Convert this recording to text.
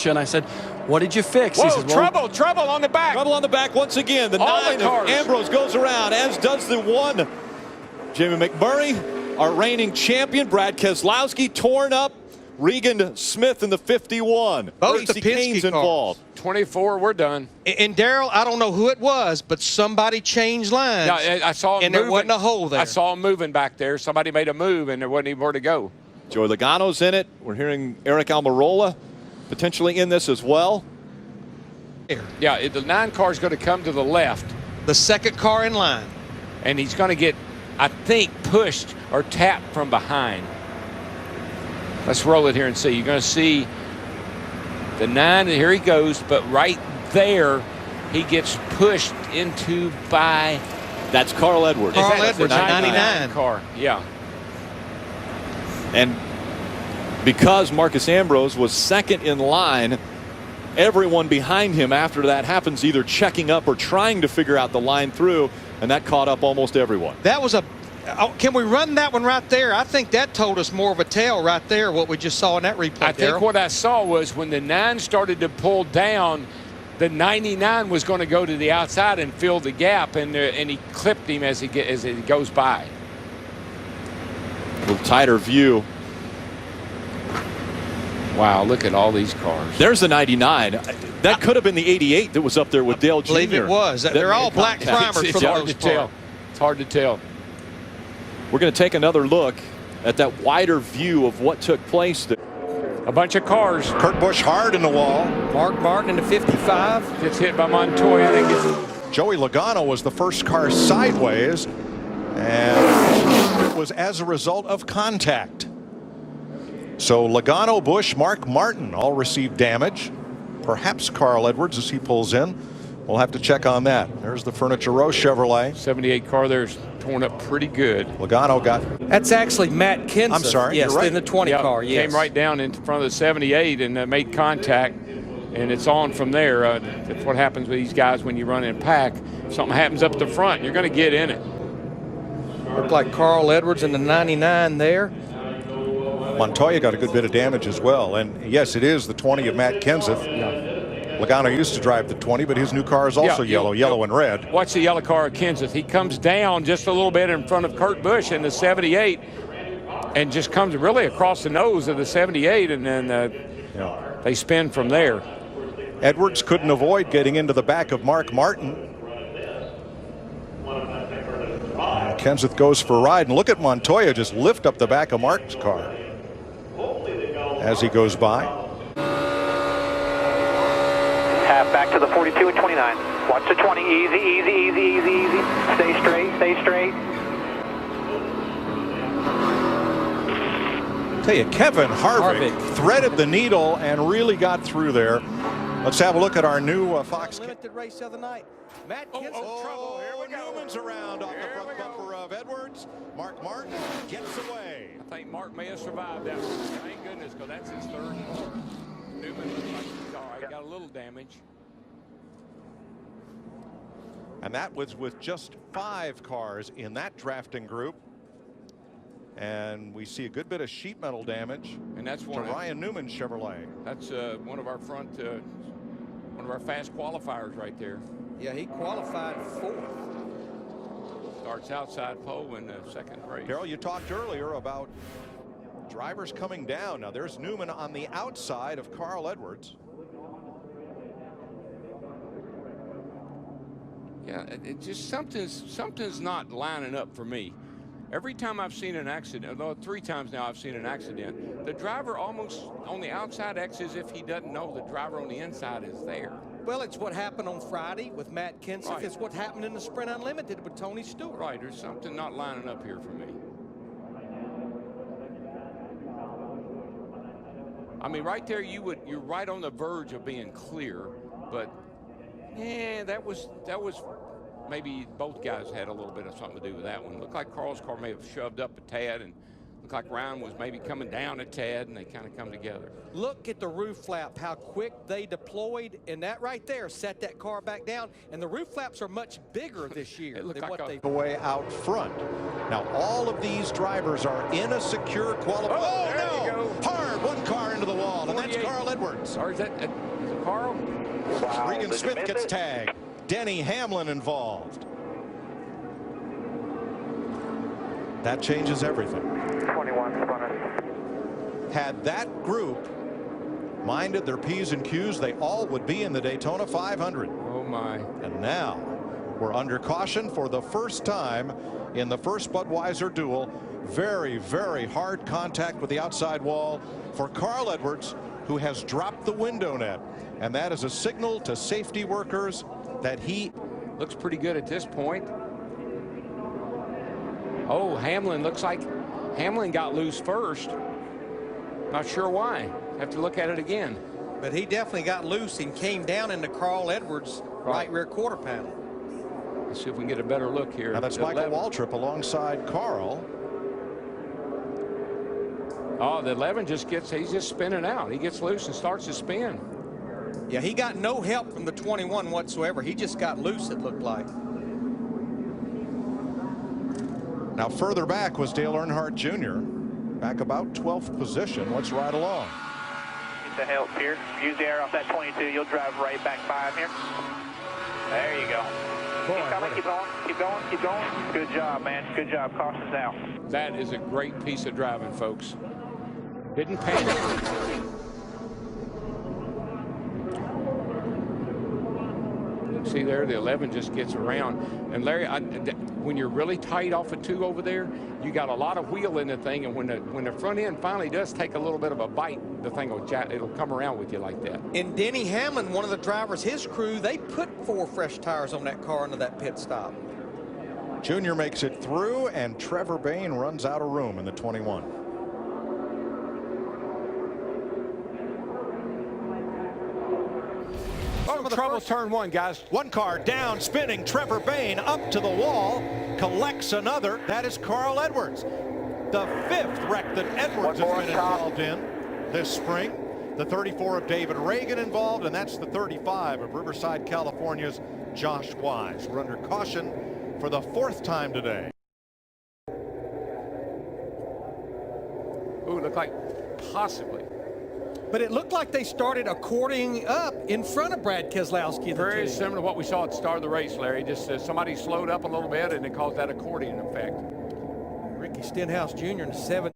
And I said, what did you fix? Whoa, He says, well, trouble on the back. Trouble on the back once again. The All 9 the of Ambrose goes around, as does the 1. Jimmy McMurray, our reigning champion. Brad Keselowski torn up. Regan Smith in the 51. Both the Racy Penske Kane's cars. involved. 24, we're done. And Darrell, I don't know who it was, but somebody changed lines. Yeah, I saw him and moving. there wasn't a hole there. I saw him moving back there. Somebody made a move, and there wasn't even where to go. Joey Logano's in it. We're hearing Eric Almirola potentially in this as well. Yeah, the 9 car is going to come to the left. The second car in line. And he's going to get, I think, pushed or tapped from behind. Let's roll it here and see. You're going to see the 9, and here he goes, but right there, he gets pushed into by... That's Carl Edwards. Carl Edwards, 99 car, yeah. And because Marcus Ambrose was second in line, everyone behind him after that happens either checking up or trying to figure out the line through, and that caught up almost everyone. That was a... can we run that one right there? I think that told us more of a tale right there, what we just saw in that replay. I think what I saw was when the 9 started to pull down, the 99 was going to go to the outside and fill the gap, and he clipped him as he goes by. A little tighter view. Wow, look at all these cars. There's the 99. That could have been the 88 that was up there with Dale Jr. I believe it was. They're all black primers for the most part. It's hard to tell. We're going to take another look at that wider view of what took place there. A bunch of cars. Kurt Busch hard in the wall. Mark Martin in the 55. Gets hit by Montoya. And gets... Joey Logano was the first car sideways, and it was as a result of contact. So Logano, Busch, Mark Martin all received damage. Perhaps Carl Edwards as he pulls in. We'll have to check on that. There's the Furniture Row Chevrolet. 78 car there's torn up pretty good. Logano got... That's actually Matt Kenseth. I'm sorry, yes, you're right. in the 20 car, yes. Came right down in front of the 78 and made contact, and it's on from there. That's what happens with these guys when you run in pack. If something happens up the front, you're going to get in it. Looked like Carl Edwards in the 99 there. Montoya got a good bit of damage as well. And yes, it is the 20 of Matt Kenseth. Yeah. Logano used to drive the 20 , but his new car is also yellow and red. Watch the yellow car of Kenseth. He comes down just a little bit in front of Kurt Busch in the 78 and just comes really across the nose of the 78, and then they spin from there. Edwards couldn't avoid getting into the back of Mark Martin. And Kenseth goes for a ride, and look at Montoya just lift up the back of Mark's car as he goes by. Half back to the 42 and 29. Watch the 20. Easy, easy, easy, easy, easy. Stay straight, stay straight. Tell you, Kevin Harvick threaded the needle and really got through there. Let's have a look at our new Fox Limited race the other night. Matt Kenseth. trouble. Here we go. Newman's around off the front bumper of Edwards. Mark Martin gets away. I think Mark may have survived that one. Thank goodness, because that's his third car. Newman looks like he's all right. Got a little damage. And that was with just 5 cars in that drafting group. And we see a good bit of sheet metal damage. And that's to one Ryan Newman's Chevrolet. That's one of our front, one of our fast qualifiers right there. Yeah, he qualified 4th. Starts outside pole in the second race. Darrell, you talked earlier about drivers coming down. Now there's Newman on the outside of Carl Edwards. Yeah, it just something's not lining up for me. Every time I've seen an accident, although 3 times now I've seen an accident, the driver almost on the outside acts as if he doesn't know the driver on the inside is there. Well, it's what happened on Friday with Matt Kenseth. Right. It's what happened in the Sprint Unlimited with Tony Stewart. Right, there's something not lining up here for me. I mean, right there, you're right on the verge of being clear, but yeah, that was maybe both guys had a little bit of something to do with that one. Looked like Carl's car may have shoved up a tad, and Looked like Ryan was maybe coming down a tad, and they kind of come together. Look at the roof flap, how quick they deployed, and that right there set that car back down. And the roof flaps are much bigger this year than like what they. The way out front. Now all of these drivers are in a secure qualification. Oh, there you go. Hard one car into the wall, and that's Carl Edwards. Or is that Carl? Wow, Regan did you Smith miss gets it? tagged. Denny Hamlin involved. That changes everything. 21 spun. Had that group minded their P's and Q's, they all would be in the Daytona 500. Oh, my. And now we're under caution for the first time in the first Budweiser duel. Very, very hard contact with the outside wall for Carl Edwards, who has dropped the window net. And that is a signal to safety workers that he Looks pretty good at this point. Oh, Hamlin, looks like Hamlin got loose first. Not sure why. Have to look at it again. But he definitely got loose and came down into Carl Edwards' right rear quarter panel. Let's see if we can get a better look here. Now that's Michael Waltrip alongside Carl. Oh, the 11 just gets, he's just spinning out. He gets loose and starts to spin. Yeah, he got no help from the 21 whatsoever. He just got loose, it looked like. Now further back was Dale Earnhardt Jr. Back about 12th position. Let's ride along. Get the help here. Use the air off that 22. You'll drive right back by him here. There you go. Keep coming, keep going, keep going, keep going. Good job, man. Good job. Caution's out. That is a great piece of driving, folks. Didn't panic. See there, the 11 just gets around. And Larry, when you're really tight off of 2 over there, you got a lot of wheel in the thing, and when the front end finally does take a little bit of a bite, the thing it'll come around with you like that. And Denny Hamlin, one of the drivers, his crew, they put 4 fresh tires on that car into that pit stop. Junior makes it through, and Trevor Bayne runs out of room in the 21. Oh, trouble turn 1, guys. One car down, spinning. Trevor Bayne up to the wall, collects another. That is Carl Edwards. The 5th wreck that Edwards has been involved in this spring. The 34 of David Reagan involved, and that's the 35 of Riverside, California's Josh Wise. We're under caution for the 4th time today. Ooh, look like possibly. But it looked like they started accordioning up in front of Brad Keselowski. Very similar to what we saw at the start of the race, Larry. Just somebody slowed up a little bit, and it caused that accordion effect. Ricky Stenhouse Jr. in the 7th.